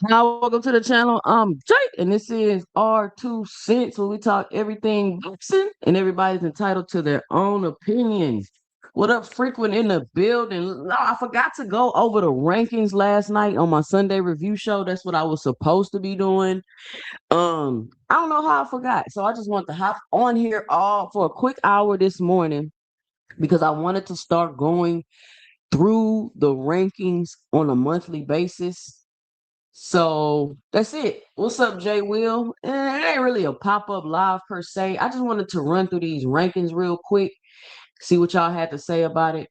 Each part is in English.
Hi, welcome to the channel. I'm Jake, and this is R2 Cents, where we talk everything boxing, and everybody's entitled to their own opinions. What up, frequent in the building? No, I forgot to go over the rankings last night on my Sunday review show. That's what I was supposed to be doing. I don't know how I forgot, so I just want to hop on here all for a quick hour this morning because I wanted to start going through the rankings on a monthly basis. So that's it. What's up, Jay Will? It ain't really a pop-up live per se. I just wanted to run through these rankings real quick, see what y'all had to say about it.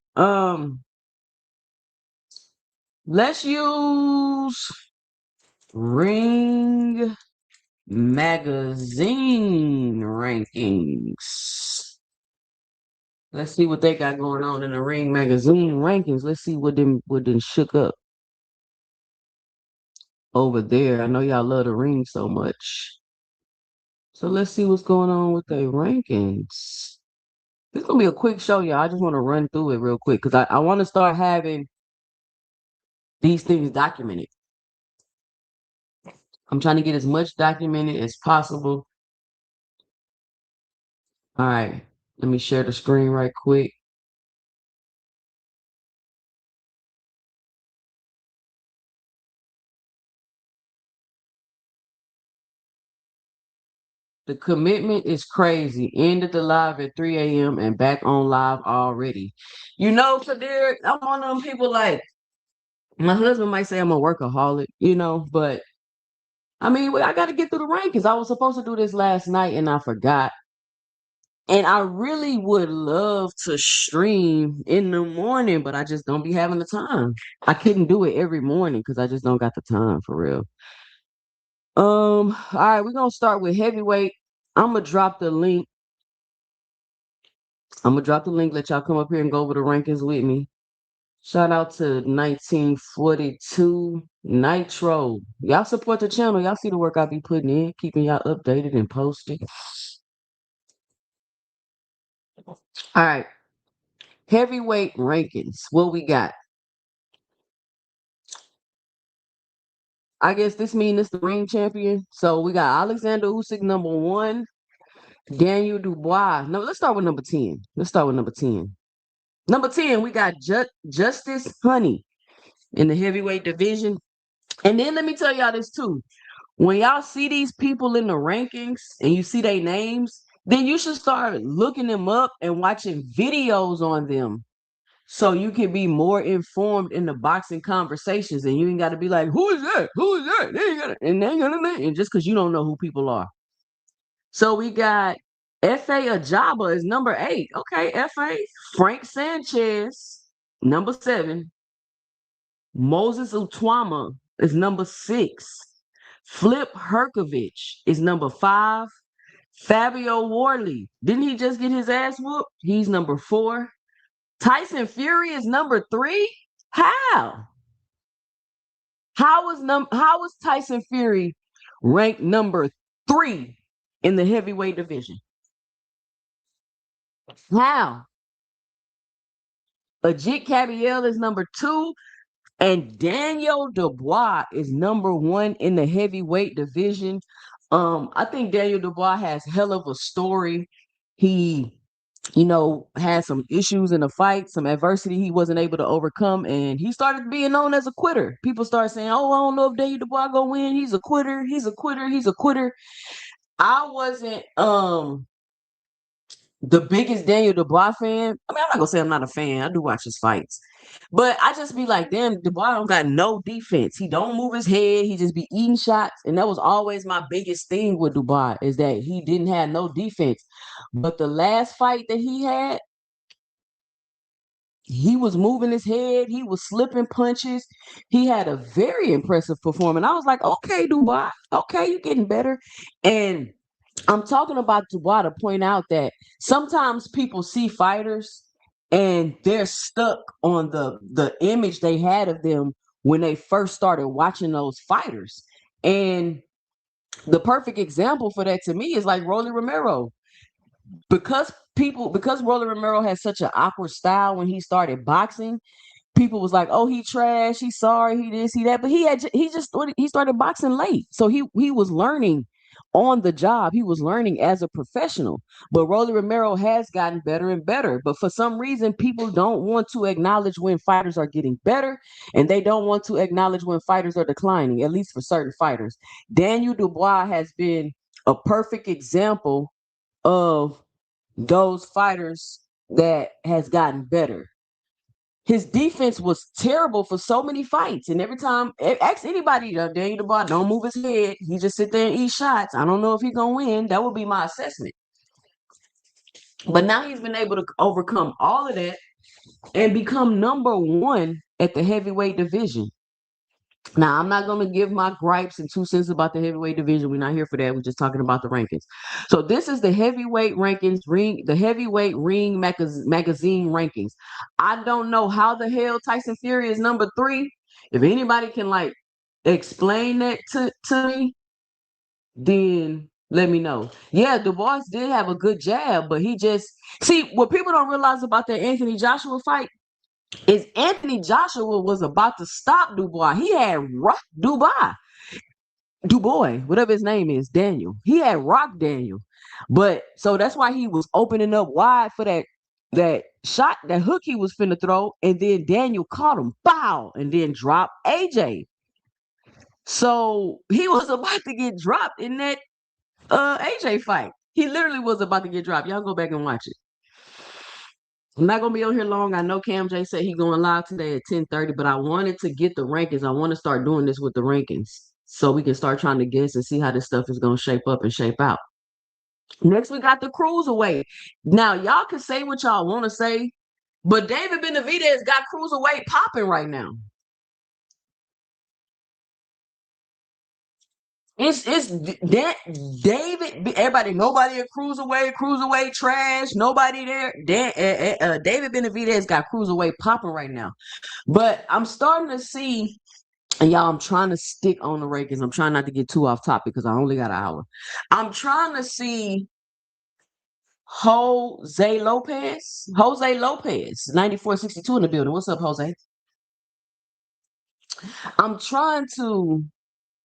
Let's use Ring Magazine rankings. Let's see what they got going on in the Ring Magazine rankings. Let's see what done shook up over there. I know y'all love the ring so much. So let's see what's going on with their rankings. This is gonna be a quick show, y'all. I just want to run through it real quick because I want to start having these things documented. I'm trying to get as much documented as possible. All right, let me share the screen right quick. The commitment is crazy. Ended the live at 3 a.m. and back on live already. You know, Kadir, I'm one of them people like, my husband might say I'm a workaholic, but I mean, I got to get through the rankings. I was supposed to do this last night and I forgot. And I really would love to stream in the morning, but I just don't be having the time. I couldn't do it every morning because I just don't got the time for real. All right, we're gonna start with heavyweight. I'm gonna drop the link. Let y'all come up here and go over the rankings with me. Shout out to 1942 Nitro. Y'all support the channel. Y'all see the work I be putting in, keeping y'all updated and posted. All right. Heavyweight rankings. What we got? I guess this means it's the ring champion. So we got Alexander Usyk #1, Daniel Dubois. No, let's start with number 10. Number 10, we got Justice Honey in the heavyweight division. And then let me tell y'all this too. When y'all see these people in the rankings and you see their names, then you should start looking them up and watching videos on them so you can be more informed in the boxing conversations, and you ain't got to be like, "Who is that? Who is that?" They ain't gonna and just because you don't know who people are. So we got F.A. Ajaba is number 8. Okay, F.A. Frank Sanchez, number 7. Moses Utwama is number 6. Flip Herkovich is number 5. Fabio Worley, didn't he just get his ass whooped? He's number 4. Tyson Fury is number 3. How? How was Tyson Fury ranked number 3 in the heavyweight division? How? Ajit Cabiel is number 2, and Daniel Dubois is number 1 in the heavyweight division. I think Daniel Dubois has hell of a story. He had some issues in the fight, some adversity he wasn't able to overcome, and he started being known as a quitter. People started saying, "Oh, I don't know if Daniel Dubois gonna win. He's a quitter. He's a quitter. He's a quitter." I wasn't the biggest Daniel Dubois fan. I mean, I'm not gonna say I'm not a fan. I do watch his fights, but I just be like, damn, Dubois don't got no defense. He don't move his head. He just be eating shots, and that was always my biggest thing with Dubois is that he didn't have no defense. But the last fight that he had, he was moving his head. He was slipping punches. He had a very impressive performance. I was like, okay, Dubois, okay, you're getting better. And I'm talking about Dubois to point out that sometimes people see fighters and they're stuck on the image they had of them when they first started watching those fighters. And the perfect example for that to me is like Rolly Romero. because Rolly Romero has such an awkward style when he started boxing, people was like, "Oh, he trash. He's sorry. He this, he that." But he started boxing late, so he was learning on the job. He was learning as a professional. But Rolly Romero has gotten better and better. But for some reason, people don't want to acknowledge when fighters are getting better, and they don't want to acknowledge when fighters are declining. At least for certain fighters, Daniel Dubois has been a perfect example of those fighters that has gotten better. His defense was terrible for so many fights, and every time, ask anybody, Daniel Dubois don't move his head. He just sit there and eat shots. I don't know if he's gonna win. That would be my assessment. But now he's been able to overcome all of that and become number one at the heavyweight division. Now, I'm not going to give my gripes and 2 cents about the heavyweight division. We're not here for that. We're just talking about the rankings. So this is the heavyweight rankings, the heavyweight ring magazine rankings. I don't know how the hell Tyson Fury is number 3. If anybody can like explain that to me, then let me know. Yeah, Dubois did have a good jab, but he just see what people don't realize about that Anthony Joshua fight is Anthony Joshua was about to stop Dubois. He had rocked Dubois, whatever his name is, Daniel. He had rocked Daniel. But so that's why he was opening up wide for that shot, that hook he was finna throw, and then Daniel caught him, bow, and then dropped AJ. So he was about to get dropped in that AJ fight. He literally was about to get dropped. Y'all go back and watch it. I'm not gonna be on here long. I know Cam J said he going live today at 10:30, but I wanted to get the rankings. I want to start doing this with the rankings so we can start trying to guess and see how this stuff is gonna shape up and shape out. Next, we got the cruiserweight. Now, y'all can say what y'all want to say, but David Benavidez got cruiserweight popping right now. It's that David. Everybody, nobody at cruiserweight trash. Nobody there. David Benavidez got cruiserweight popping right now. But I'm starting to see, and y'all, I'm trying to stick on the rankings. I'm trying not to get too off topic because I only got an hour. I'm trying to see Jose Lopez. 9462 in the building. What's up, Jose? I'm trying to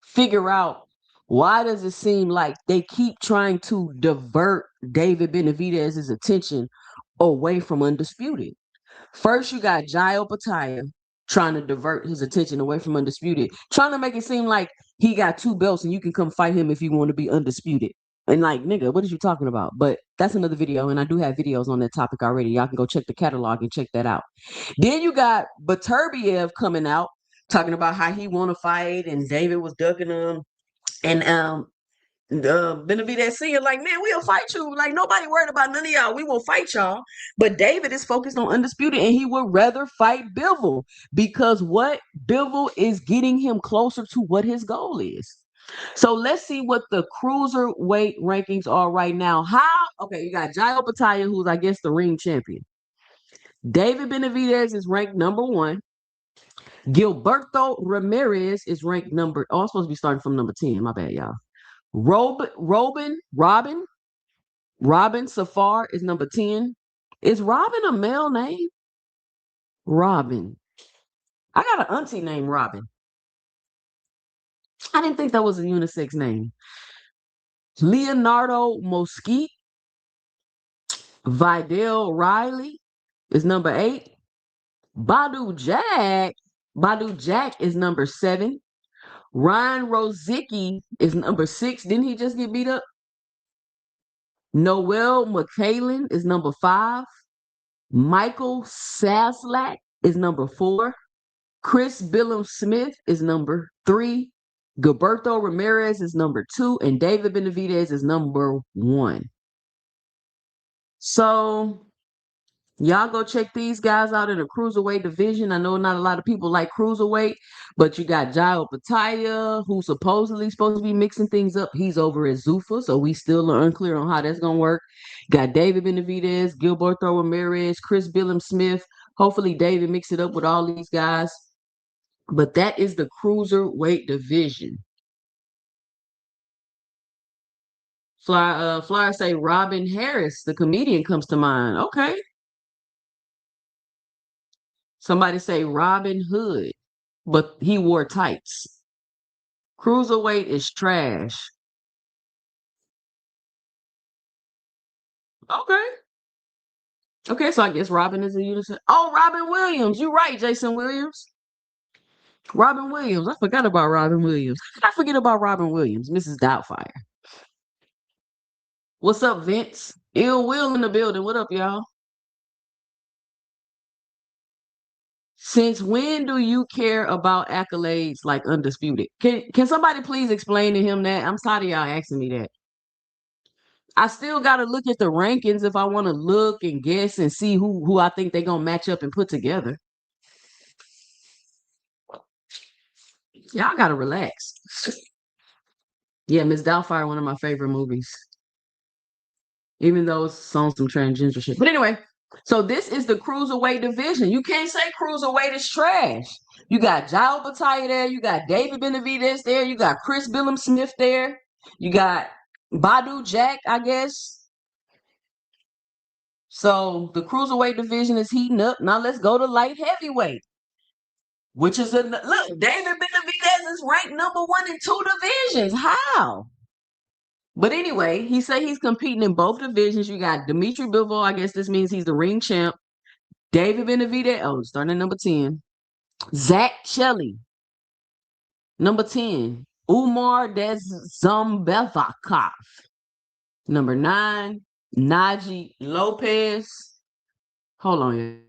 figure out why does it seem like they keep trying to divert David Benavidez's attention away from Undisputed. First, you got Jai Opataya trying to divert his attention away from Undisputed, trying to make it seem like he got 2 belts and you can come fight him if you want to be undisputed. And like, nigga, what are you talking about? But that's another video, and I do have videos on that topic already. Y'all can go check the catalog and check that out. Then you got Beterbiev coming out talking about how he want to fight, and David was ducking him, and Benavidez Senior like, man, we'll fight you. Like, nobody worried about none of y'all. We will fight y'all. But David is focused on Undisputed, and he would rather fight Bivol because what Bivol is getting him closer to what his goal is. So let's see what the cruiserweight rankings are right now. Okay, you got Jai Opataya, who's I guess the ring champion. David Benavidez is ranked number 1. Gilberto Ramirez is ranked number. Oh, I'm supposed to be starting from number 10. My bad, y'all. Robin Safar is number 10. Is Robin a male name? Robin. I got an auntie named Robin. I didn't think that was a unisex name. Leonardo Mosquito. Vidal Riley is number 8. Badu Jack is number 7. Ryan Rozicki is number 6. Didn't he just get beat up? Noel McCallan is number 5. Michael Saslak is number 4. Chris Billum Smith is number 3. Gilberto Ramirez is number 2. And David Benavidez is number 1. So y'all go check these guys out in the cruiserweight division. I know not a lot of people like cruiserweight, but you got Jai Opataya, who's supposedly supposed to be mixing things up. He's over at Zuffa, so we still are unclear on how that's going to work. Got David Benavidez, Gilberto Ramirez, Chris Billum Smith. Hopefully David mix it up with all these guys. But that is the cruiserweight division. Flyer say Robin Harris, the comedian, comes to mind. Okay. Somebody say Robin Hood, but he wore tights. Cruiserweight is trash. Okay. Okay, so I guess Robin is a unison. Oh, Robin Williams. You're right, Jason Williams. Robin Williams. I forgot about Robin Williams. How did I forget about Robin Williams? Mrs. Doubtfire. What's up, Vince? Ill Will in the building. What up, y'all? Since when do you care about accolades like undisputed? Can somebody please explain to him that? I'm tired of y'all asking me that. I still gotta look at the rankings if I want to look and guess and see who I think they're gonna match up and put together. Y'all gotta relax. Yeah, Miss Doubtfire, one of my favorite movies, even though it's on some transgender shit. But anyway, so this is the cruiserweight division. You can't say cruiserweight is trash. You got Jao Bataille there. You got David Benavidez there. You got Chris Billum Smith there. You got Badu Jack, I guess. So the cruiserweight division is heating up. Now let's go to light heavyweight, which is look. David Benavidez is ranked number one in two divisions. How? But anyway, he said he's competing in both divisions. You got Dimitri Bivol. I guess this means he's the ring champ. David Benavidez. Oh, starting at number 10. Zach Shelley, number 10. Umar Dezambevakov, number 9. Najee Lopez. Hold on.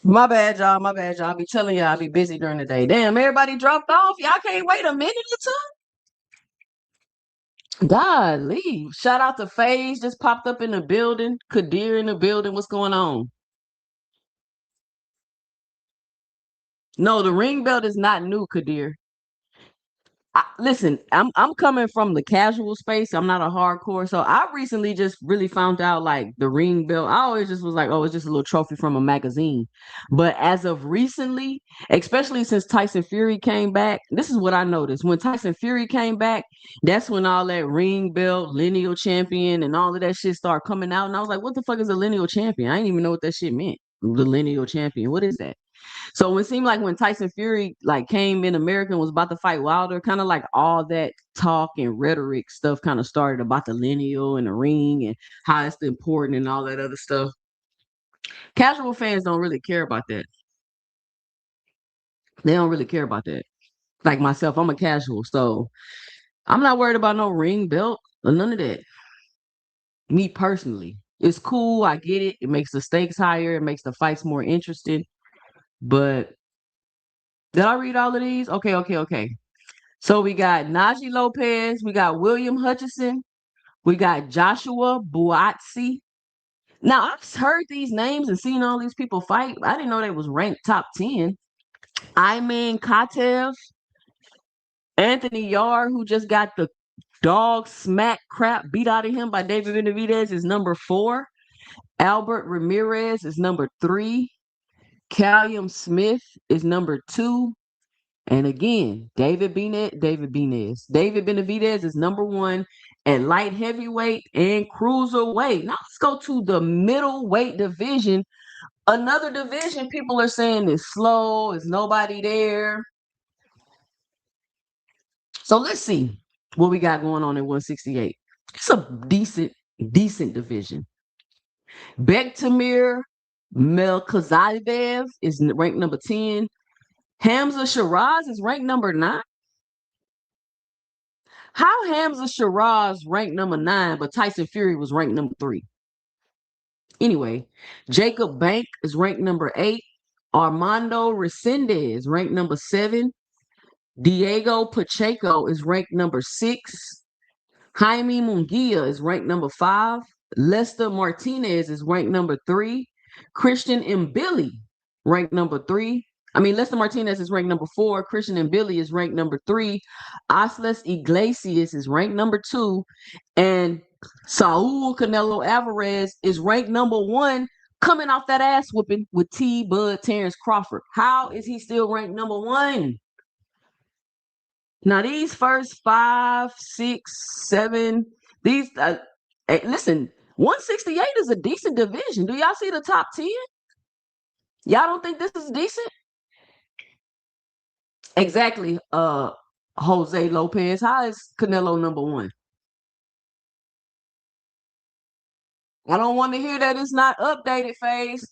My bad, y'all. My bad, y'all. I be telling y'all I be busy during the day. Damn, everybody dropped off. Y'all can't wait a minute or two. Golly. Shout out to FaZe just popped up in the building. Kadir in the building. What's going on? No, the ring belt is not new, Kadir. Listen, I'm coming from the casual space. I'm not a hardcore, so I recently just really found out like the ring belt. I always just was like, oh, it's just a little trophy from a magazine. But as of recently, especially since Tyson Fury came back, this is what I noticed. When Tyson Fury came back, that's when all that ring belt, lineal champion, and all of that shit started coming out. And I was like, what the fuck is a lineal champion? I didn't even know what that shit meant. The lineal champion. What is that? So it seemed like when Tyson Fury like came in America and was about to fight Wilder, kind of like all that talk and rhetoric stuff kind of started about the lineal and the ring and how it's important and all that other stuff. Casual fans don't really care about that. They don't really care about that. Like myself, I'm a casual, so I'm not worried about no ring belt or none of that. Me personally, it's cool. I get it. It makes the stakes higher. It makes the fights more interesting. But did I read all of these? Okay, okay, okay. So we got Najee Lopez, we got William Hutchison, we got Joshua Buatsi. Now I've heard these names and seen all these people fight. I didn't know they was ranked top 10. Iman Katev, Anthony Yarr, who just got the dog smack crap beat out of him by David Benavidez, is number 4. Albert Ramirez is number 3. Callum Smith is number 2. And again, David Benavidez is number 1 at light heavyweight and cruiserweight. Now let's go to the middleweight division. Another division people are saying is slow, is nobody there. So let's see what we got going on in 168. It's a decent division. Bektamir Melkazaev is ranked number 10. Hamza Shiraz is ranked number 9. How Hamza Shiraz ranked number 9, but Tyson Fury was ranked number 3? Anyway, Jacob Bank is ranked number 8. Armando Resendez ranked number 7. Diego Pacheco is ranked number 6. Jaime Munguia is ranked number 5. Lester Martinez is ranked number 3. Christian Mbili ranked number 3. Lester Martinez is ranked number 4. Christian Mbili is ranked number 3. Asles Iglesias is ranked number 2. And Saul Canelo Alvarez is ranked number 1, coming off that ass whooping with T. Bud Terrence Crawford. How is he still ranked number 1? Now these first 5, 6, 7, these hey, listen, 168 is a decent division. Do y'all see the top 10? Y'all don't think this is decent? Exactly. Jose Lopez. How is Canelo number 1? I don't want to hear that it's not updated, FaZe.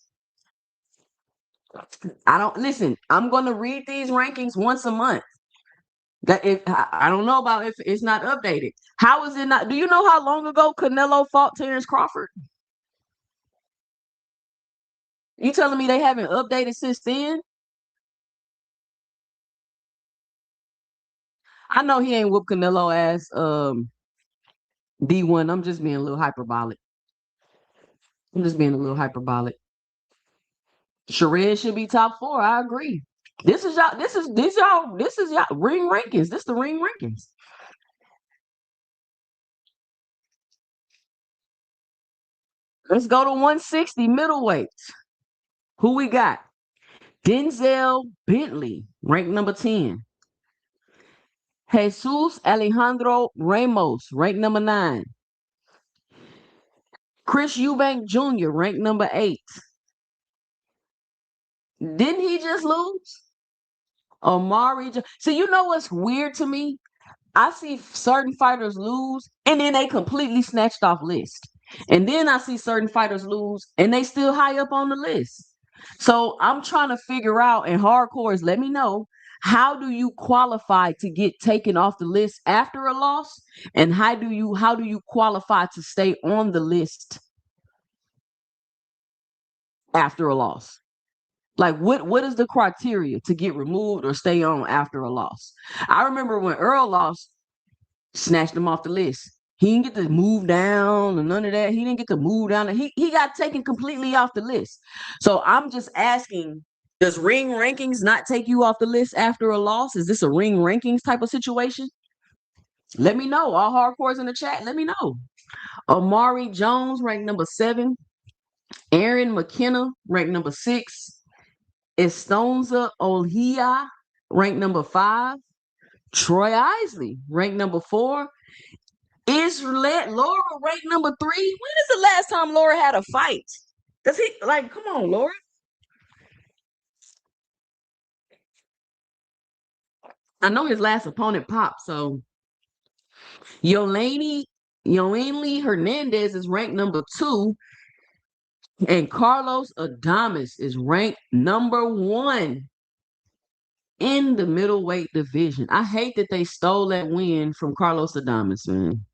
I don't listen. I'm gonna read these rankings once a month. That if I don't know about if it's not updated. How is it not? Do you know how long ago Canelo fought Terrence Crawford? You telling me they haven't updated since then? I know he ain't whooped Canelo ass D1. I'm just being a little hyperbolic. I'm just being a little hyperbolic. Sherez should be top 4. I agree. This is y'all. This is y'all ring rankings. This the ring rankings. Let's go to 160 middleweights. Who we got? Denzel Bentley, ranked number 10. Jesus Alejandro Ramos, ranked number 9. Chris Eubank Jr., ranked number 8. Didn't he just lose? Omari. So you know what's weird to me? I see certain fighters lose and then they completely snatched off list. And then I see certain fighters lose and they still high up on the list. So I'm trying to figure out, and hardcores, let me know, how do you qualify to get taken off the list after a loss? And how do you qualify to stay on the list after a loss? Like what is the criteria to get removed or stay on after a loss? I remember when Earl lost, snatched him off the list. He didn't get to move down and none of that. He didn't get to move down. He got taken completely off the list. So I'm just asking, does ring rankings not take you off the list after a loss? Is this a ring rankings type of situation? Let me know. All hardcores in the chat, let me know. Amari Jones, ranked number 7. Aaron McKenna, ranked number 6. Estonza Olhia, ranked number 5. Troy Isley, ranked number 4. Israel Laura, ranked number 3. When is the last time Laura had a fight? Does he like? Come on, Laura. I know his last opponent popped. So Yoanli Hernandez is ranked number 2, and Carlos Adames is ranked number 1 in the middleweight division. I hate that they stole that win from Carlos Adames, man.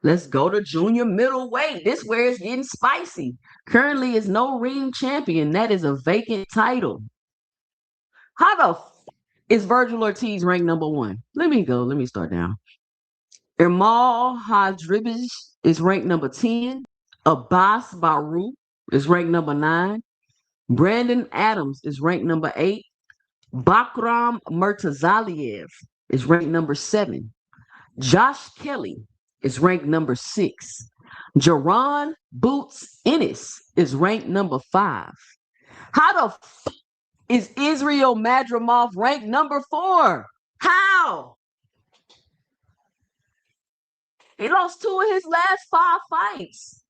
Let's go to junior middleweight. This where it's getting spicy. Currently is no ring champion. That is a vacant title. How the is Virgil Ortiz ranked number 1? Let me go. Let me start down. Ermal Hadribij is ranked number 10. Abbas Baru is ranked number 9. Brandon Adams is ranked number 8. Bakram Murtazaliev is ranked number 7. Josh Kelly is ranked number 6. Jaron Boots Ennis is ranked number 5. How the is Israel Madrimov ranked number 4? How? He lost 2 of his last 5 fights.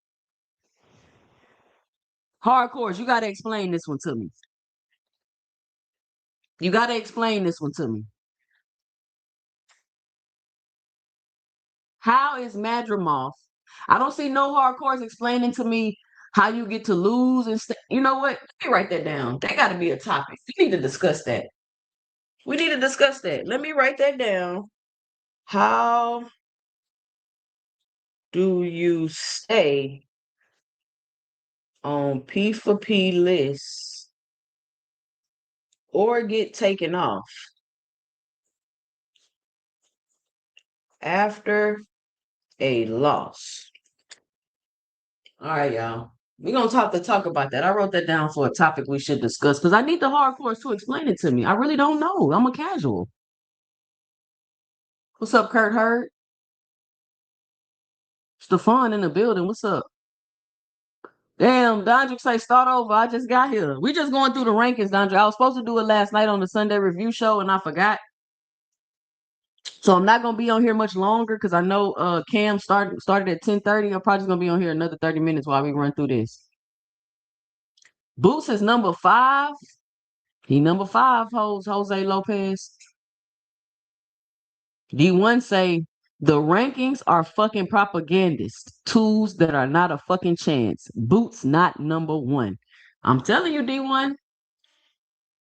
Hardcores, you got to explain this one to me. You got to explain this one to me. How is Madrimov? I don't see no hardcores explaining to me how you get to lose and you know what? Let me write that down. That got to be a topic. We need to discuss that. We need to discuss that. Let me write that down. How do you stay on P for P lists or get taken off after a loss? All right, y'all. We're going to talk about that. I wrote that down for a topic we should discuss because I need the hardcores to explain it to me. I really don't know. I'm a casual. What's up, Kurt Hurd? Stefan in the building. What's up? Damn, Dondrick say start over. I just got here. We just going through the rankings, Dondrick. I was supposed to do it last night on the Sunday review show and I forgot. So I'm not gonna be on here much longer because I know Cam started at 10:30. I'm probably just gonna be on here another 30 minutes while we run through this. Boots is number 5. He number 5 holds Jose Lopez. D1 say the rankings are fucking propagandist tools that are not a fucking chance. Boots not number 1. I'm telling you, D1.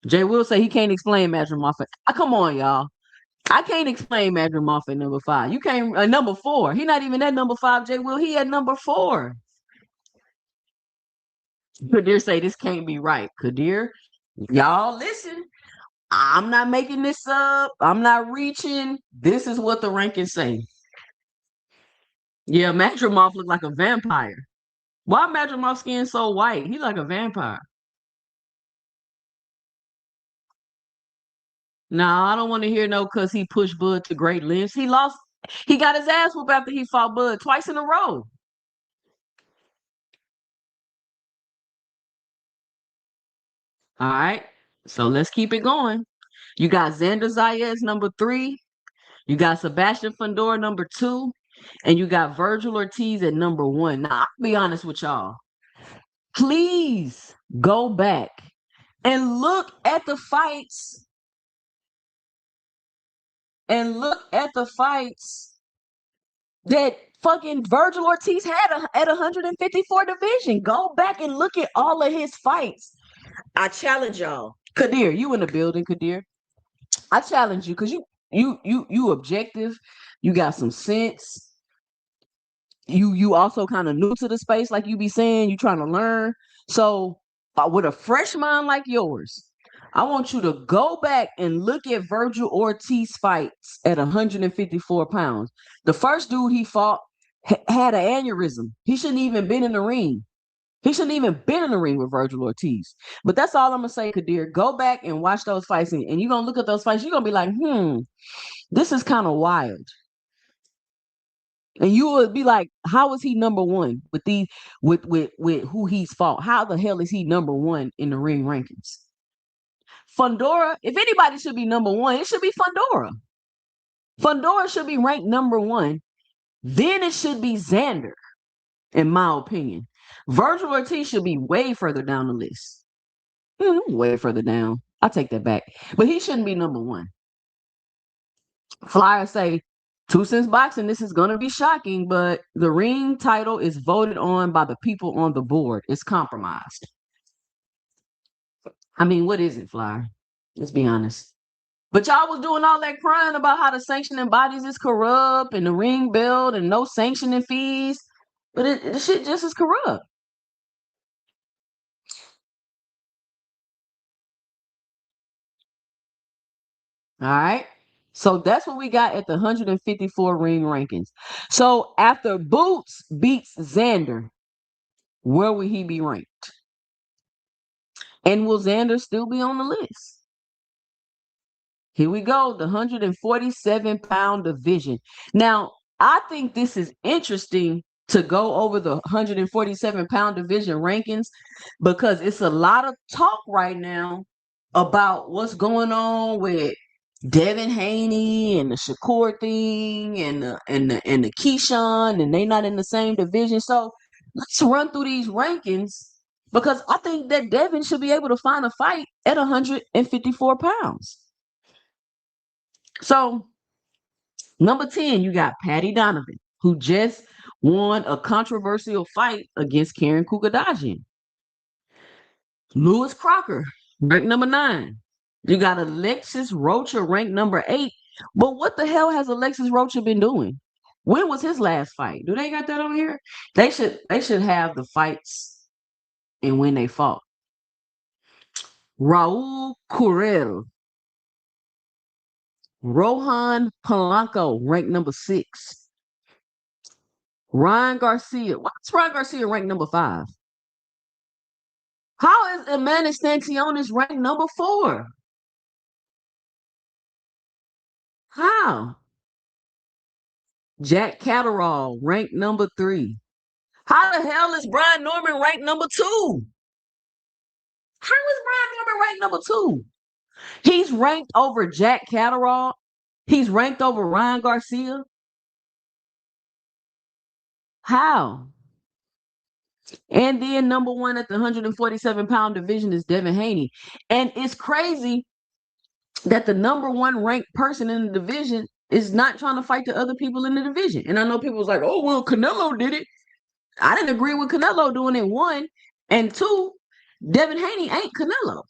Jay will say he can't explain Madrimov. Come on, y'all. I can't explain Madrimov at number 5. You can't number 4. He not even at number 5, Jay Will. He at number 4. Kadir say this can't be right. Kadir, y'all listen. I'm not making this up. I'm not reaching. This is what the rankings say. Yeah, Madrimov look like a vampire. Why Madrimov skin so white? He's like a vampire. Nah, I don't want to hear no because he pushed Bud to great lengths. He lost. He got his ass whooped after he fought Bud twice in a row. All right. So let's keep it going. You got Xander Zayas number 3. You got Sebastian Fundora number 2. And you got Virgil Ortiz at number 1. Now, I'll be honest with y'all. Please go back and look at the fights. And look at the fights that fucking Virgil Ortiz had at 154 division. Go back and look at all of his fights. I challenge y'all. Kadir, you in the building, Kadir. I challenge you because you objective. You got some sense. You also kind of new to the space, like you be saying. You trying to learn. So with a fresh mind like yours, I want you to go back and look at Virgil Ortiz fights at 154 pounds. The first dude he fought had an aneurysm. He shouldn't even been in the ring. He shouldn't even been in the ring with Virgil Ortiz. But that's all I'm gonna say, Kadir. Go back and watch those fights, and you're gonna look at those fights. You're gonna be like, this is kind of wild. And you would be like, how is he number one with these with who he's fought? How the hell is he number one in the ring rankings? Fundora, if anybody should be number one, it should be Fundora. Fundora should be ranked number one. Then it should be Xander, in my opinion. Virgil Ortiz should be way further down the list. Way further down. I take that back. But he shouldn't be number one. Flyers say 2 Cents Boxing, this is going to be shocking, but the ring title is voted on by the people on the board. It's compromised. I mean, what is it, Flyer? Let's be honest. But y'all was doing all that crying about how the sanctioning bodies is corrupt and the ring belt and no sanctioning fees. But the shit just is corrupt. All right. So that's what we got at the 154 ring rankings. So after Boots beats Xander, where will he be ranked? And will Xander still be on the list? Here we go, the 147-pound division. Now, I think this is interesting to go over the 147-pound division rankings because it's a lot of talk right now about what's going on with Devin Haney and the Shakur thing and the Keyshawn, and they not in the same division. So let's run through these rankings because I think that Devin should be able to find a fight at 154 pounds. So number 10, you got Patty Donovan, who just won a controversial fight against Karen Kukadjian. Lewis Crocker, ranked number 9. You got Alexis Rocha, ranked number 8. But what the hell has Alexis Rocha been doing? When was his last fight? Do they got that on here? They should have the fights and when they fought. Raul Currell, Rohan Polanco, ranked number 6. Ryan Garcia. What's Ryan Garcia ranked number 5? How is Amanda Stancionis ranked number 4? How? Jack Catterall ranked number 3. How the hell is Brian Norman ranked number 2? How is Brian Norman ranked number 2? He's ranked over Jack Catterall. He's ranked over Ryan Garcia. How? And then number 1 at the 147-pound division is Devin Haney. And it's crazy that the number 1 ranked person in the division is not trying to fight the other people in the division. And I know people was like, oh, well, Canelo did it. I didn't agree with Canelo doing it, 1. And 2, Devin Haney ain't Canelo.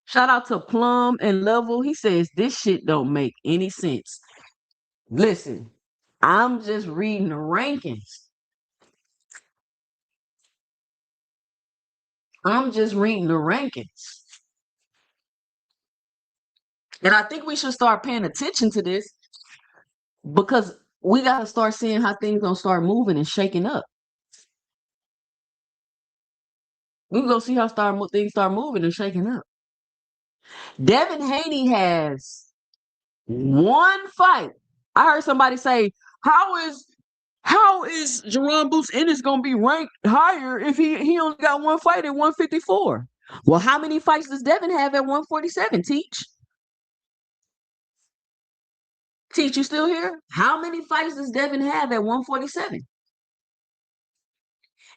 Shout out to Plum and Level. He says, this shit don't make any sense. Listen, I'm just reading the rankings. I'm just reading the rankings. And I think we should start paying attention to this because we got to start seeing how things gonna start moving and shaking up. We're gonna see how things start moving and shaking up. Devin Haney has 1 fight. I heard somebody say, how is Jerome Boots Ennis gonna be ranked higher if he only got 1 fight at 154? Well, how many fights does Devin have at 147? Teach, you still here? How many fights does Devin have at 147?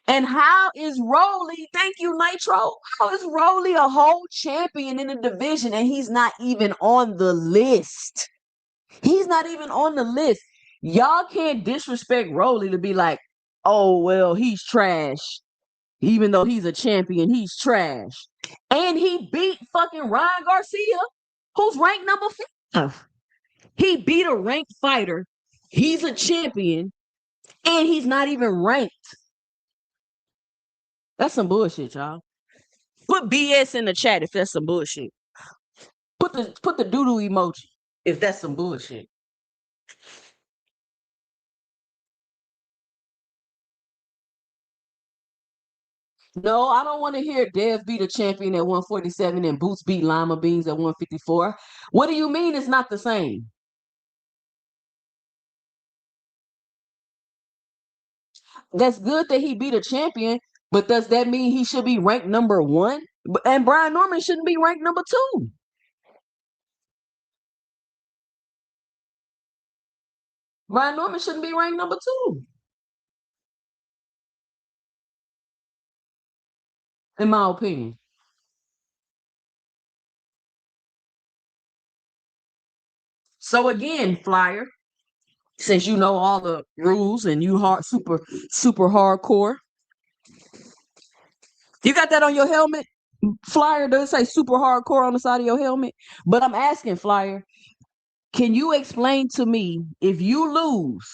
And how is Rolly? Thank you, Nitro. How is Rolly a whole champion in the division and he's not even on the list? He's not even on the list. Y'all can't disrespect Rolly to be like, oh, well, he's trash. Even though he's a champion, he's trash. And he beat fucking Ryan Garcia, who's ranked number 5. He beat a ranked fighter. He's a champion. And he's not even ranked. That's some bullshit, y'all. Put BS in the chat if that's some bullshit. Put the doo-doo emoji if that's some bullshit. No, I don't want to hear Dev beat a champion at 147 and Boots beat Lima Beans at 154. What do you mean it's not the same? That's good that he beat a champion, but does that mean he should be ranked number one? And Brian Norman shouldn't be ranked number two. Brian Norman shouldn't be ranked number two, in my opinion. So again, Flyer, since you know all the rules and you super hardcore, you got that on your helmet? Flyer, does it say super hardcore on the side of your helmet? But I'm asking, Flyer, can you explain to me if you lose,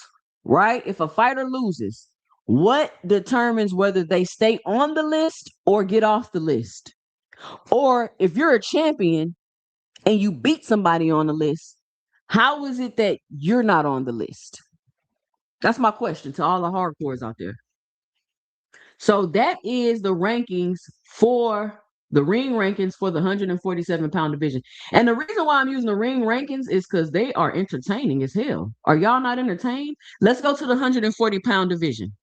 right? If a fighter loses, what determines whether they stay on the list or get off the list? Or if you're a champion and you beat somebody on the list, how is it that you're not on the list? That's my question to all the hardcores out there. So that is the rankings for the ring rankings for the 147-pound division. And the reason why I'm using the ring rankings is because they are entertaining as hell. Are y'all not entertained? Let's go to the 140-pound division.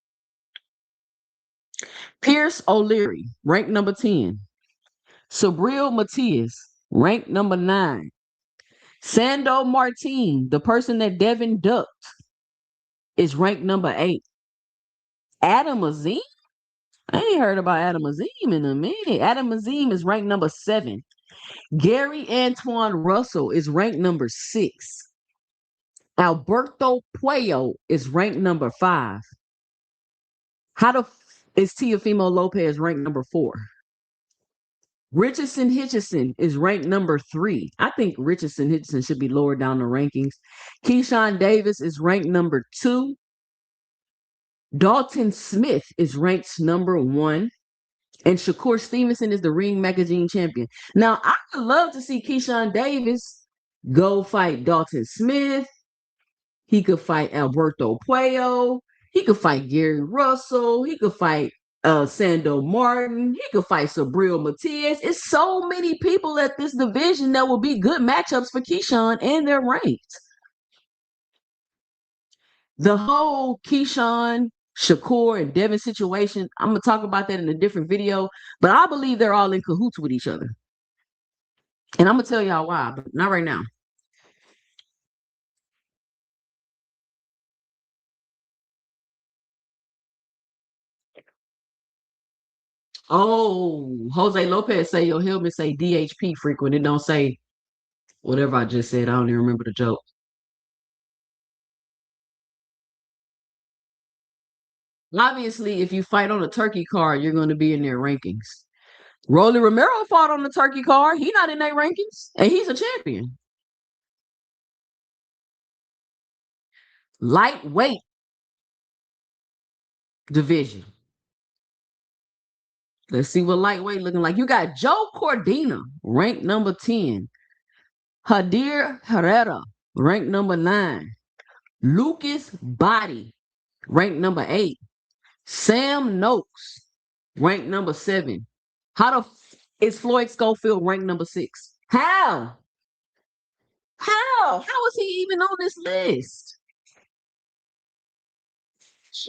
Pierce O'Leary, ranked number 10. Sabril Matias, ranked number 9. Sando Martin, the person that Devin ducked, is ranked number 8. Adam Azim? I ain't heard about Adam Azim in a minute. Adam Azim is ranked number 7. Gary Antoine Russell is ranked number 6. Alberto Puello is ranked number 5. How the is Teofimo Lopez ranked number 4? Richardson Hitchison is ranked number 3. I think Richardson Hitchison should be lower down the rankings. Keyshawn Davis is ranked number 2. Dalton Smith is ranked number 1. And Shakur Stevenson is the Ring Magazine champion. Now, I would love to see Keyshawn Davis go fight Dalton Smith. He could fight Alberto Puello. He could fight Gary Russell. He could fight Sando Martin. He could fight Sabril Matias. It's so many people at this division that will be good matchups for Keyshawn, and they're ranked. The whole Keyshawn, Shakur, and Devin situation, I'm going to talk about that in a different video, but I believe they're all in cahoots with each other. And I'm going to tell y'all why, but not right now. Oh, Jose Lopez say your helmet say DHP frequent. It don't say whatever I just said. I don't even remember the joke. Obviously, if you fight on a turkey card, you're going to be in their rankings. Rolly Romero fought on the turkey card. He's not in their rankings, and he's a champion. Lightweight division. Let's see what lightweight looking like. You got Joe Cordina, ranked number 10. Hadir Herrera, ranked number 9. Lucas Body, ranked number 8. Sam Noakes, ranked number 7. Is Floyd Schofield ranked number 6? How? How? How is he even on this list?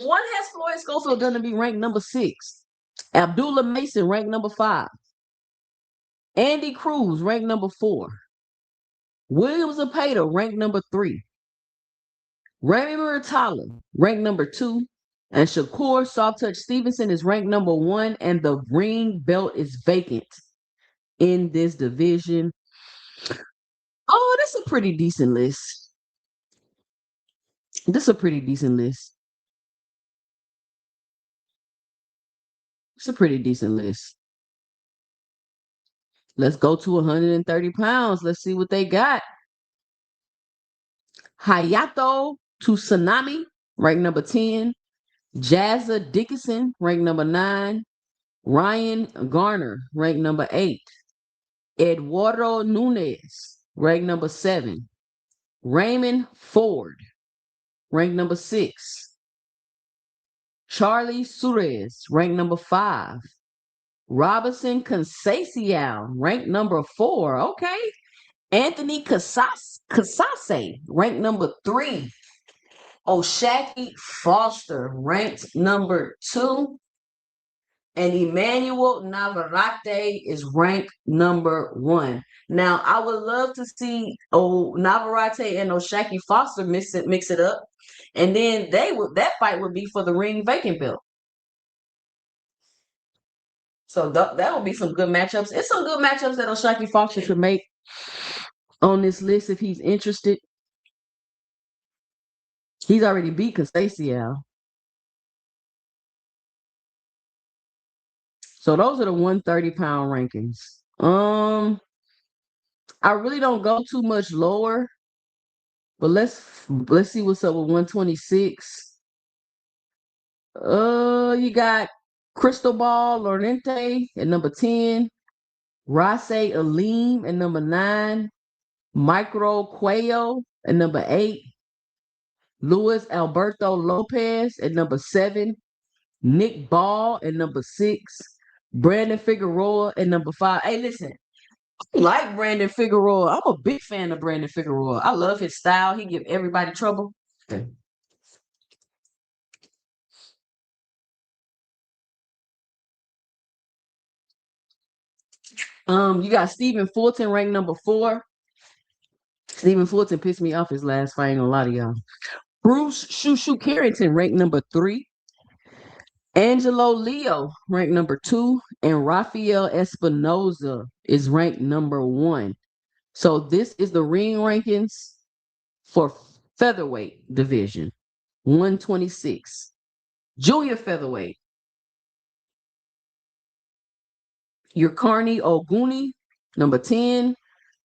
What has Floyd Schofield done to be ranked number 6? Abdullah Mason, ranked number 5. Andy Cruz, ranked number 4. William Zepeda, ranked number 3. Remy Muratalla, ranked number 2. And Shakur Soft Touch Stevenson is ranked number 1. And the ring belt is vacant in this division. Oh, that's a pretty decent list. This is a pretty decent list. It's a pretty decent list. Let's go to 130 pounds. Let's see what they got. Hayato Tsunami, ranked number 10. Jazza Dickinson, ranked number 9. Ryan Garner, ranked number 8. Eduardo Nunez, ranked number 7. Raymond Ford, ranked number 6. Charlie Suarez, ranked number 5. Robinson Conceição, ranked number 4. Okay. Anthony Casase, ranked number 3. Oshaki Foster, ranked number 2. And Emmanuel Navarrete is ranked number 1. Now, I would love to see Navarrete and Oshaki Foster mix it up, and then that fight would be for the ring vacant belt. So that would be some good matchups. It's some good matchups that Oshaki Foster could make on this list if he's interested. He's already beat Constacio. So those are the 130-pound rankings. I really don't go too much lower, but let's see what's up with 126. You got Cristobal Lorente at number 10, Rase Alim at number 9, Micro Cuello at number 8, Luis Alberto Lopez at number 7, Nick Ball at number 6, Brandon Figueroa at number 5. Hey, listen, I like Brandon Figueroa. I'm a big fan of Brandon Figueroa. I love his style. He give everybody trouble. Okay. You got Stephen Fulton ranked number 4. Stephen Fulton pissed me off his last fight. Ain't gonna lie to y'all. Bruce Shushu Carrington ranked number 3. Angelo Leo ranked number 2. And Rafael Espinoza is ranked number 1. So this is the ring rankings for featherweight division. 126. Junior featherweight. Yurkarni Oguni, number 10.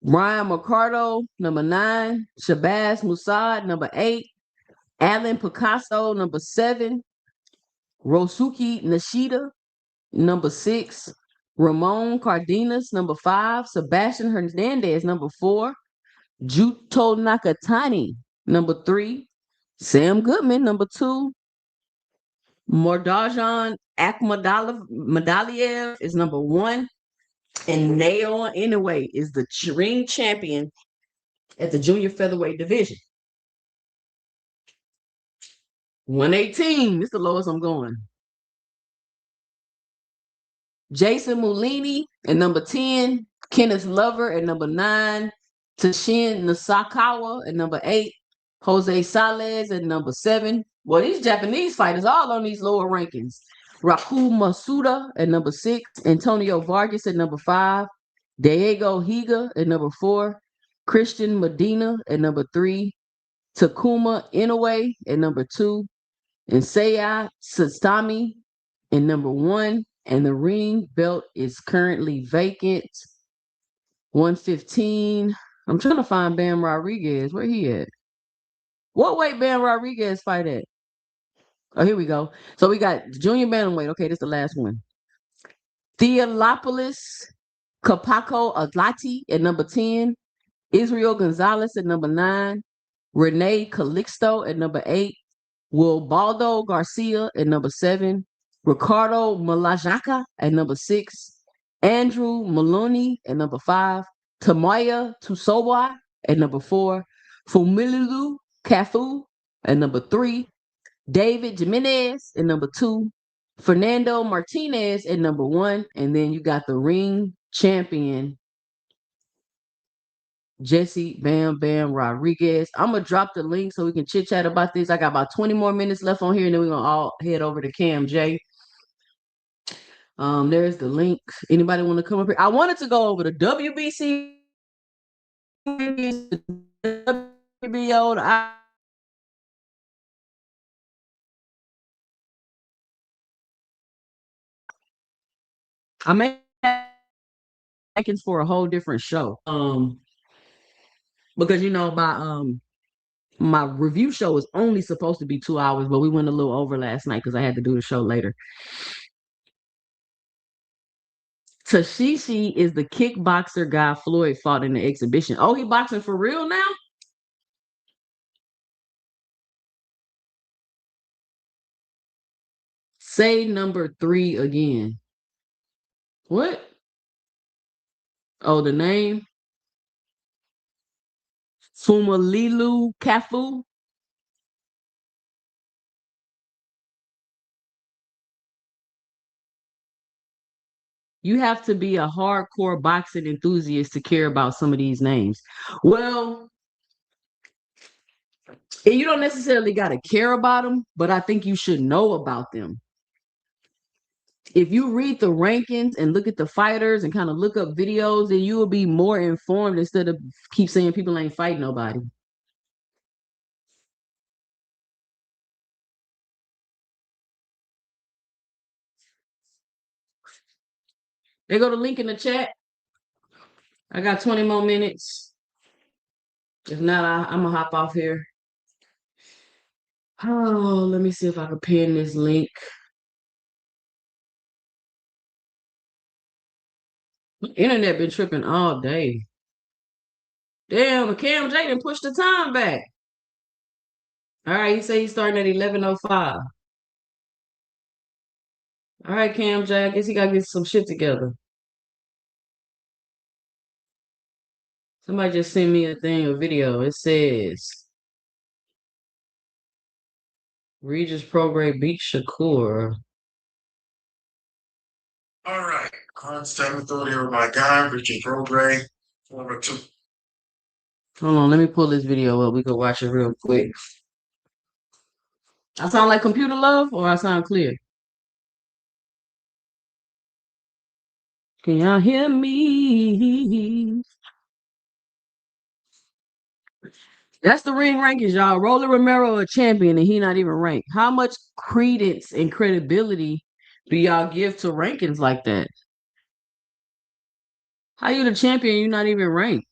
Brian Mercado, number 9. Shabazz Musad, number 8. Alan Picasso, number 7. Rosuke Nishida, number 6. Ramon Cardenas, number 5. Sebastian Hernandez, number 4. Juto Nakatani, number 3. Sam Goodman, number 2. Mordajan Akhmadaliev is number 1. And Nail Inoue is the ring champion at the junior featherweight division. 118. This is the lowest I'm going. Jason Mulini at number 10. Kenneth Lover at number 9. Tashin Nasakawa at number 8. Jose Sales at number 7. Well, these Japanese fighters all on these lower rankings. Raku Masuda at number 6. Antonio Vargas at number 5. Diego Higa at number 4. Christian Medina at number 3. Takuma Inoue at number 2. And Seiya Sastami at number 1. And the ring belt is currently vacant. 115. I'm trying to find Bam Rodriguez. Where he at? What weight Bam Rodriguez fight at? Oh, here we go. So we got junior bantamweight. Okay, this is the last one. Theophilus Capaco Aglati at number 10. Israel Gonzalez at number 9. Renee Calixto at number 8. Wilbaldo Garcia at number 7. Ricardo Malajaka at number 6. Andrew Maloney at number 5. Tamaya Tusowa at number 4. Fumilu Kafu at number 3. David Jimenez at number 2. Fernando Martinez at number 1. And then you got the ring champion, Jesse Bam Bam Rodriguez. I'm going to drop the link so we can chit chat about this. I got about 20 more minutes left on here, and then we're going to all head over to Cam J. There's the link. Anybody want to come up here? I wanted to go over the WBC, the WBO, I made seconds for a whole different show. Because my review show is only supposed to be 2 hours, but we went a little over last night because I had to do the show later. Tashishi is the kickboxer guy Floyd fought in the exhibition. Oh, he boxing for real now? Say number 3 again. What? Oh, the name? Fumalilu Kafu? You have to be a hardcore boxing enthusiast to care about some of these names. Well, and you don't necessarily got to care about them, but I think you should know about them. If you read the rankings and look at the fighters and kind of look up videos, then you will be more informed instead of keep saying people ain't fighting nobody. They go to link in the chat. I got 20 more minutes. If not, I'm gonna hop off here. Oh, let me see if I can pin this link. Internet been tripping all day. Damn, Cam J done pushed the time back. All right, he say he's starting at 11:05. All right, Cam J, I guess he gotta get some shit together. Somebody just sent me a video. It says Regis Prograde beat Shakur. All right, constant authority over my guy, Regis Prograde. Number 2. Hold on, let me pull this video up. We can watch it real quick. I sound like computer love or I sound clear? Can y'all hear me? That's the ring rankings, y'all. Roller Romero a champion and he not even ranked. How much credence and credibility do y'all give to rankings like that? How you the champion? You not even ranked.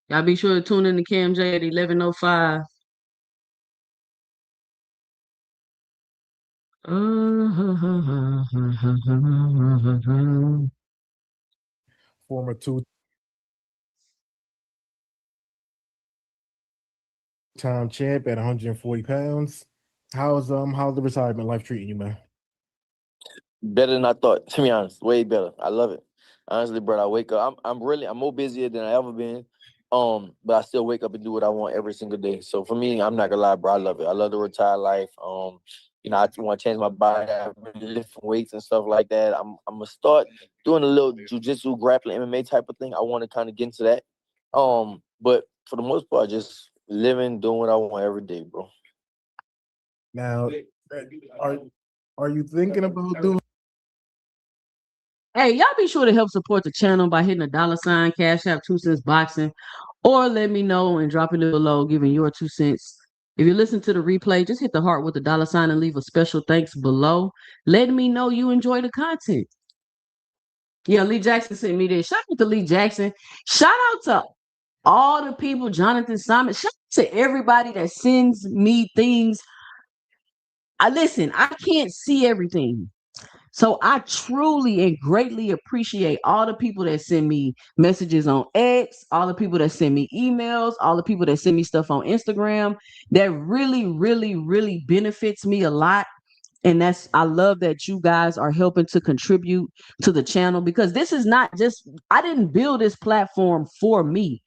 Y'all be sure to tune in to Cam J at 11:05. Former 2-time champ at 140 pounds. How's the retirement life treating you, man? Better than I thought, to be honest. Way better. I love it. Honestly, bro, I wake up. I'm more busier than I ever been. But I still wake up and do what I want every single day. So for me, I'm not gonna lie, bro. I love it. I love the retired life. I want to change my body. I've been lifting weights and stuff like that. I'm gonna start doing a little jujitsu, grappling, MMA type of thing. I want to kind of get into that. But for the most part, just living, doing what I want every day, bro. Now, are you thinking about doing? Hey, y'all be sure to help support the channel by hitting the $, Cash App, 2CENTSBOXING, or let me know and drop it below, giving your 2 cents. If you listen to the replay, just hit the heart with the $ and leave a special thanks below. Let me know you enjoy the content. Yeah, Lee Jackson sent me this. Shout out to Lee Jackson. Shout out to all the people, Jonathan Simon. Shout out to everybody that sends me things. I can't see everything. So I truly and greatly appreciate all the people that send me messages on X, all the people that send me emails, all the people that send me stuff on Instagram. That really, really, really benefits me a lot. And I love that you guys are helping to contribute to the channel, because this is not just, I didn't build this platform for me.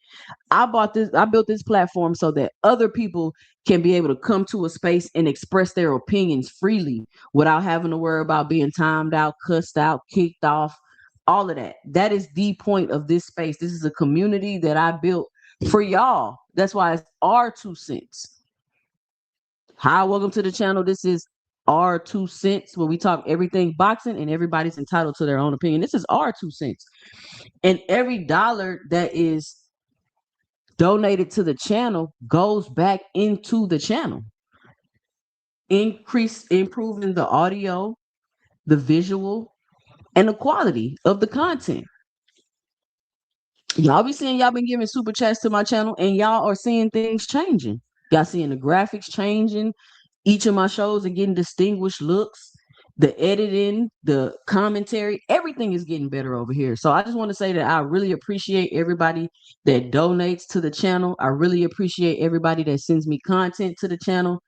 I built this platform so that other people can be able to come to a space and express their opinions freely without having to worry about being timed out, cussed out, kicked off, all of that. That is the point of this space. This is a community that I built for y'all. That's why it's our 2 cents. Hi, welcome to the channel. This is our 2 cents, where we talk everything boxing and everybody's entitled to their own opinion. This is our 2 cents. And every dollar that is donated to the channel goes back into the channel, improving the audio, the visual, and the quality of the content. Y'all be seeing, y'all been giving super chats to my channel, and y'all are seeing things changing. Y'all seeing the graphics changing. Each of my shows are getting distinguished looks. the editing, the commentary, everything is getting better over here. So I just want to say that I really appreciate everybody that donates to the channel. I really appreciate everybody that sends me content to the channel.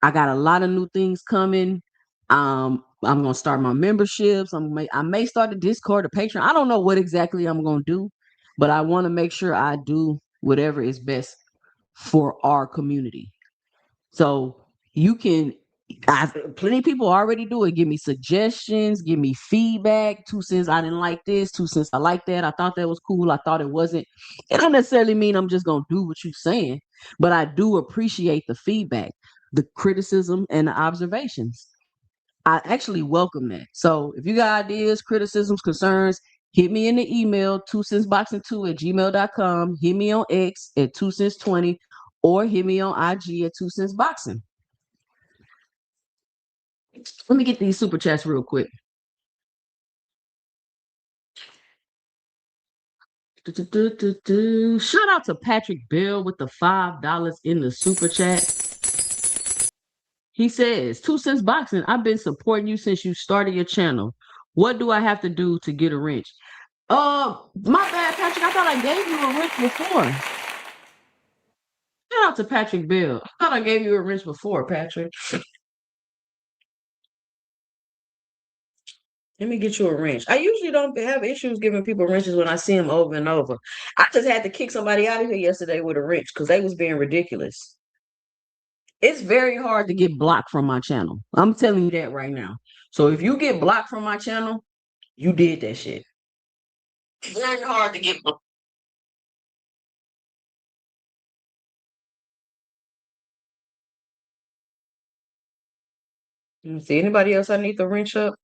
I got a lot of new things coming. I'm gonna start my memberships. I may start a Discord, a Patreon. I don't know what exactly I'm gonna do, but I want to make sure I do whatever is best for our community. So you can, plenty of people already do it. Give me suggestions, give me feedback. 2 cents, I didn't like this. 2 cents, I like that. I thought that was cool. I thought it wasn't. It don't necessarily mean I'm just gonna do what you're saying, but I do appreciate the feedback, the criticism, and the observations. I actually welcome that. So if you got ideas, criticisms, concerns, hit me in the email, 2centsboxing2@gmail.com. Hit me on X at 2cents20, or hit me on IG at 2centsboxing. Let me get these super chats real quick. Shout out to Patrick Bell with the $5 in the super chat. He says, 2 Cents Boxing, I've been supporting you since you started your channel. What do I have to do to get a wrench? My bad, Patrick. I thought I gave you a wrench before. Shout out to Patrick Bell. I thought I gave you a wrench before, Patrick. Let me get you a wrench. I usually don't have issues giving people wrenches when I see them over and over. I just had to kick somebody out of here yesterday with a wrench because they was being ridiculous. It's very hard to get blocked from my channel. I'm telling you that right now. So if you get blocked from my channel, you did that shit. Very hard to get blocked. Let me see. Anybody else I need to wrench up?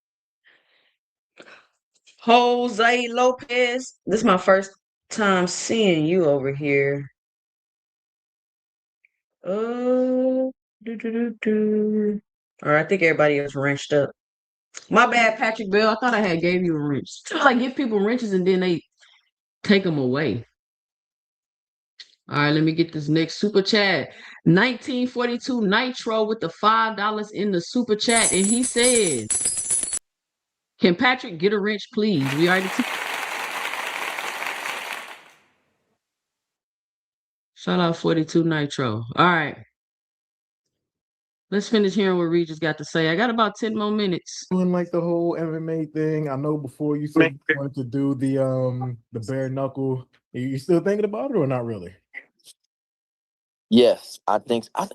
Jose Lopez. This is my first time seeing you over here. All right, I think everybody else wrenched up. My bad, Patrick Bell. I thought I had gave you a wrench. I like give people wrenches and then they take them away. All right, let me get this next super chat. 1942 Nitro with the $5 in the super chat, and he says, "Can Patrick get a wrench, please?" We already. Shout out 42 Nitro. All right. Let's finish hearing what Regis got to say. I got about 10 more minutes. Doing like the whole MMA thing. I know before you said you wanted to do the bare knuckle. Are you still thinking about it or not really? Yes, I think I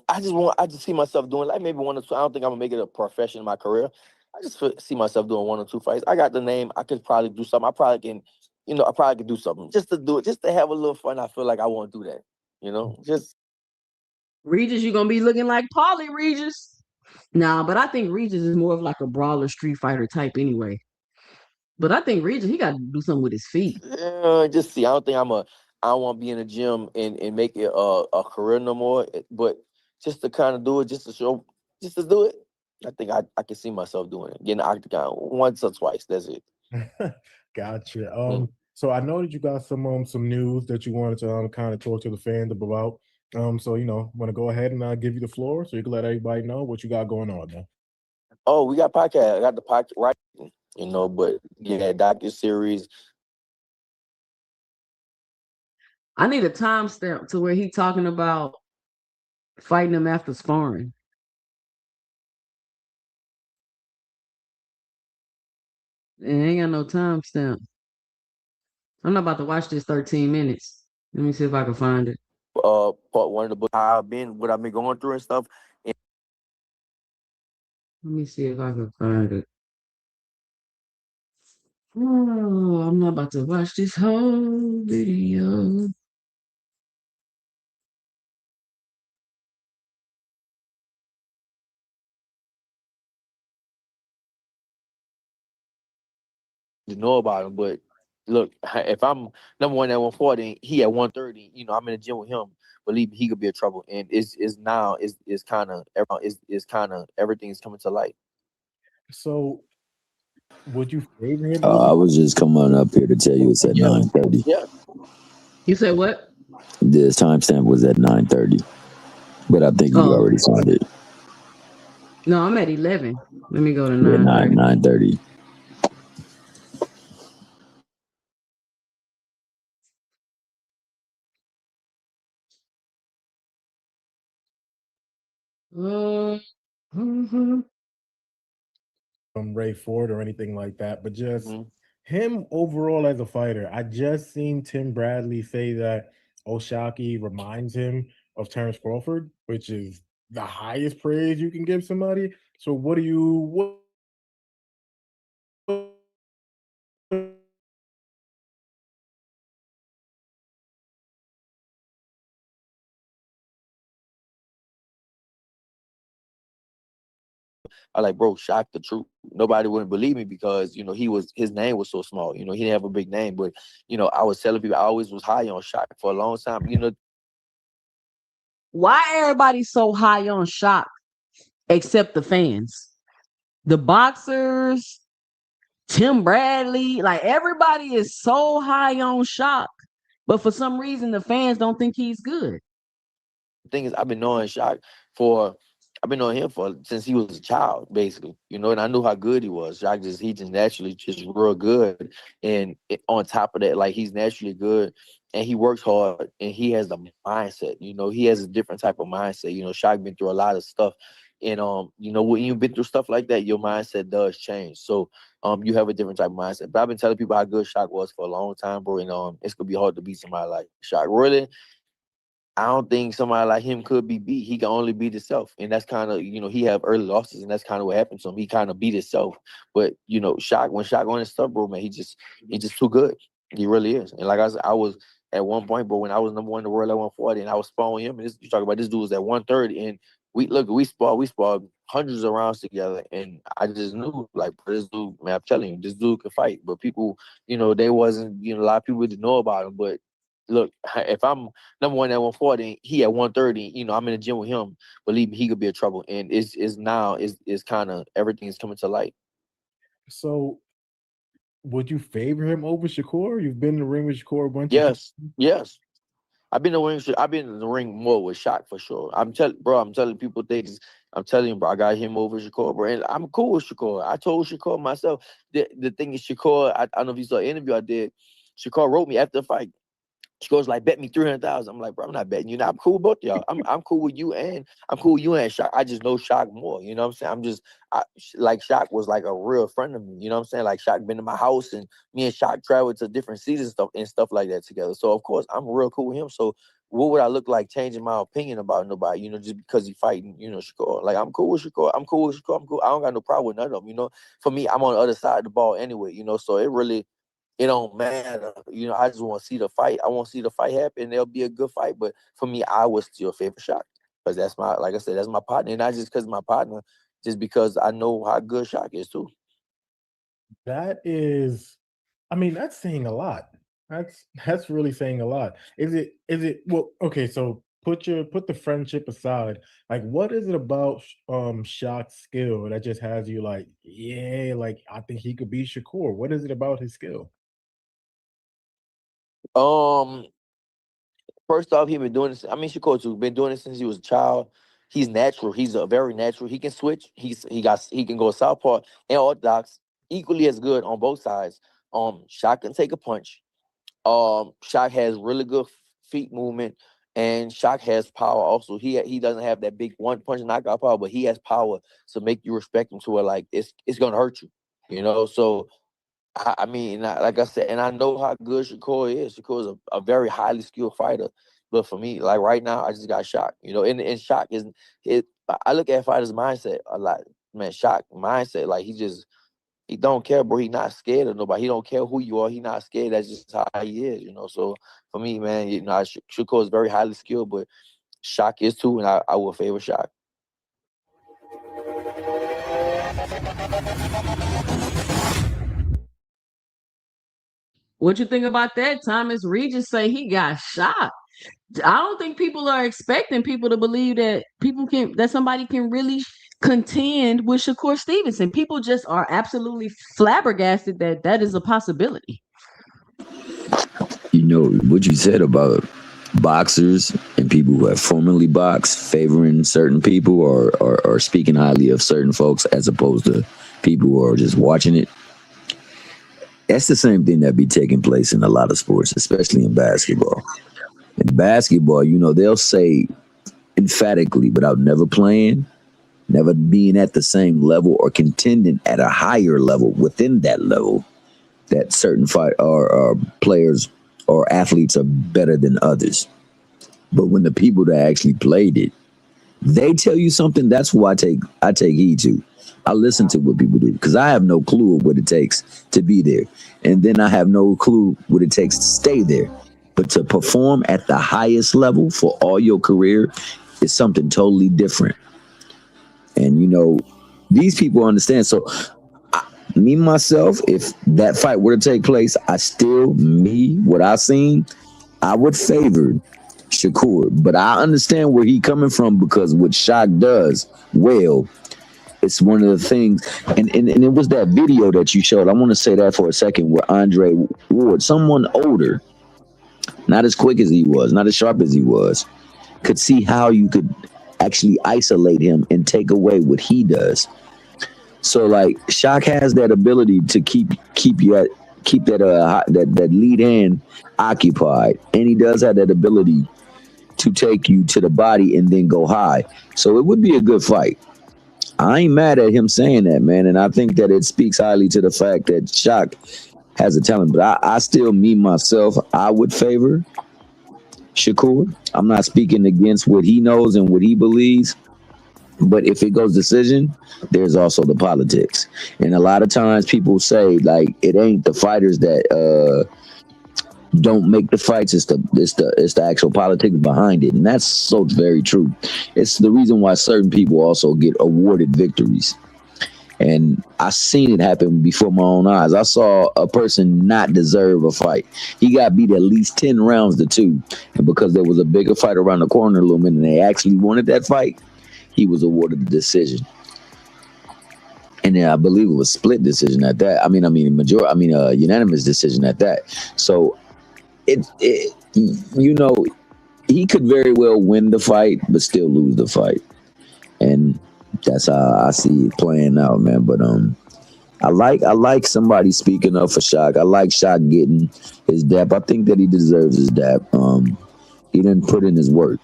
just see myself doing like maybe 1 or 2. I don't think I'm gonna make it a profession in my career. I just see myself doing 1 or 2 fights. I got the name. I could probably do something. I probably can, I probably could do something just to do it, just to have a little fun. I feel like I want to do that. Just Regis, you gonna be looking like Paulie Regis. Nah, but I think Regis is more of like a brawler street fighter type anyway. But I think Regis, he got to do something with his feet. just see. I don't think I don't want to be in the gym and make it a career no more. But just to kind of do it, just to show, just to do it. I think I can see myself doing it. Getting the octagon once or twice. That's it. Gotcha. So I know that you got some news that you wanted to kind of talk to the fans about. So want to go ahead and give you the floor so you can let everybody know what you got going on now. Oh, we got podcast. I got the podcast right. But yeah, docu-series. I need a timestamp to where he talking about fighting him after sparring. It ain't got no timestamp. I'm not about to watch this 13 minutes. Let me see if I can find it. Part 1 of the book. What I've been going through and stuff. Let me see if I can find it. Oh, I'm not about to watch this whole video. You know about him, but look, if I'm number 1 at 140, he at 130. I'm in the gym with him. Believe me, he could be in trouble. And it's kind of everything's coming to light. So, would you favor him? I was just coming up here to tell you it's at 9:30. Yeah. You said what? This timestamp was at 9:30, but I think you already found it. No, I'm at 11. Let me go to Yeah, 9:30. 9:30. Mhm. Ray Ford or anything like that, but just Hmm. him overall as a fighter. I just seen Tim Bradley say that Oshaki reminds him of Terrence Crawford, which is the highest praise you can give somebody. So what I like, bro, Shaq the truth. Nobody wouldn't believe me because his name was so small. He didn't have a big name, but I was telling people I always was high on Shaq for a long time. Why everybody so high on Shock except the fans? The boxers, Tim Bradley, like everybody is so high on Shock, but for some reason the fans don't think he's good. thing is, for I've been knowing him for since he was a child, basically. And I knew how good he was. He just naturally just real good, and on top of that, like he's naturally good, and he works hard, and he has the mindset. He has a different type of mindset. Shaq been through a lot of stuff, and when you've been through stuff like that, your mindset does change. So you have a different type of mindset. But I've been telling people how good Shaq was for a long time, bro, and it's gonna be hard to beat somebody like Shaq. Really, I don't think somebody like him could be beat. He can only beat himself, and that's kind of he have early losses, and that's kind of what happened to him. He kind of beat himself, but Shaq on his stuff, bro, man, he just too good. He really is. And like I said, I was at one point, bro, when I was number one in the world at 140, and I was sparring him. And you talk about this dude was at 130, and we sparred hundreds of rounds together, and I just knew like this dude, man, I'm telling you, this dude could fight. But people, they wasn't, a lot of people didn't know about him, but. Look, if I'm number one at 140, he at 130. I'm in the gym with him. Believe me, he could be in trouble. And it's now is kind of everything is coming to light. so would you favor him over Shakur? You've been in the ring with Shakur a bunch of Yes, times. yes. I've been in the ring more with Shaq for sure. I'm telling people things. I'm telling you, bro. I got him over Shakur, bro, and I'm cool with Shakur. I told Shakur myself. The thing is, Shakur. I don't know if you saw the interview I did. Shakur wrote me after the fight. She goes like, bet me 300,000. I'm like, bro, I'm not betting you. Now I'm cool with both of y'all. I'm cool with you and Shaq. I just know Shaq more. You know what I'm saying? Like Shaq was like a real friend of me. You know what I'm saying? Like Shaq been to my house and me and Shaq traveled to different cities and stuff like that together. So of course I'm real cool with him. So what would I look like changing my opinion about nobody? Just because he fighting, Shakur. Like I'm cool with Shakur. I'm cool with Shakur. I'm cool. I don't got no problem with none of them. For me, I'm on the other side of the ball anyway. So it don't matter. I just want to see the fight. I want to see the fight happen. There'll be a good fight. But for me, I was still favor Shaq because like I said, that's my partner. And not just because my partner, just because I know how good Shaq is too. That is, I mean, that's saying a lot. That's really saying a lot. Is it well, okay, so put the friendship aside. Like what is it about Shot's skill that just has you like, yeah, like I think he could be Shakur. What is it about his skill? Um, First off, he been doing this. I mean, Shakur too been doing this since he was a child. He's natural. He's a very natural. He can switch. He can go southpaw and orthodox equally as good on both sides. Shaq can take a punch. Shaq has really good feet movement, and Shaq has power also. He doesn't have that big one punch knockout power, but he has power to make you respect him to where like it's gonna hurt you. So I mean, like I said, and I know how good Shakur is. Shakur is a very highly skilled fighter. But for me, like right now, I just got shocked. And shock is it. I look at fighters' mindset a lot. Man, shock mindset. Like he don't care, bro. He not scared of nobody. He don't care who you are. He not scared. That's just how he is. So for me, man, Shakur is very highly skilled, but shock is too, and I will favor shock. What you think about that? Thomas Regis say he got shot. I don't think people are expecting people to believe that somebody can really contend with Shakur Stevenson. People just are absolutely flabbergasted that that is a possibility. What you said about boxers and people who have formerly boxed favoring certain people or speaking highly of certain folks as opposed to people who are just watching it. That's the same thing that be taking place in a lot of sports, especially in basketball. In basketball, they'll say emphatically without never playing, never being at the same level or contending at a higher level within that level, that certain fight or players or athletes are better than others. But when the people that actually played it, they tell you something, that's who I take heed to. I listen to what people do because I have no clue of what it takes to be there. And then I have no clue what it takes to stay there. But to perform at the highest level for all your career is something totally different. And, these people understand. So me, myself, if that fight were to take place, what I seen, I would favor Shakur. But I understand where he coming from because what Shaq does well, it's one of the things, and it was that video that you showed. I want to say that for a second, where Andre Ward, someone older, not as quick as he was, not as sharp as he was, could see how you could actually isolate him and take away what he does. So like Shaq has that ability to keep that lead hand occupied, and he does have that ability to take you to the body and then go high. So it would be a good fight. I ain't mad at him saying that, man, and I think that it speaks highly to the fact that Shaq has a talent. But I still, me myself, I would favor Shakur. I'm not speaking against what he knows and what he believes. But if it goes decision, there's also the politics. And a lot of times people say, like, it ain't the fighters that don't make the fights, it's the actual politics behind it. And that's so very true. It's the reason why certain people also get awarded victories. And I seen it happen before my own eyes. I saw a person not deserve a fight. He got beat at least 10 rounds to 2. And because there was a bigger fight around the corner looming and they actually wanted that fight, he was awarded the decision. And then I believe it was split decision at that. Unanimous decision at that. So he could very well win the fight, but still lose the fight. And that's how I see it playing out, man. But I like somebody speaking up for Shaq. I like Shaq getting his dap. I think that he deserves his dap. He didn't put in his work.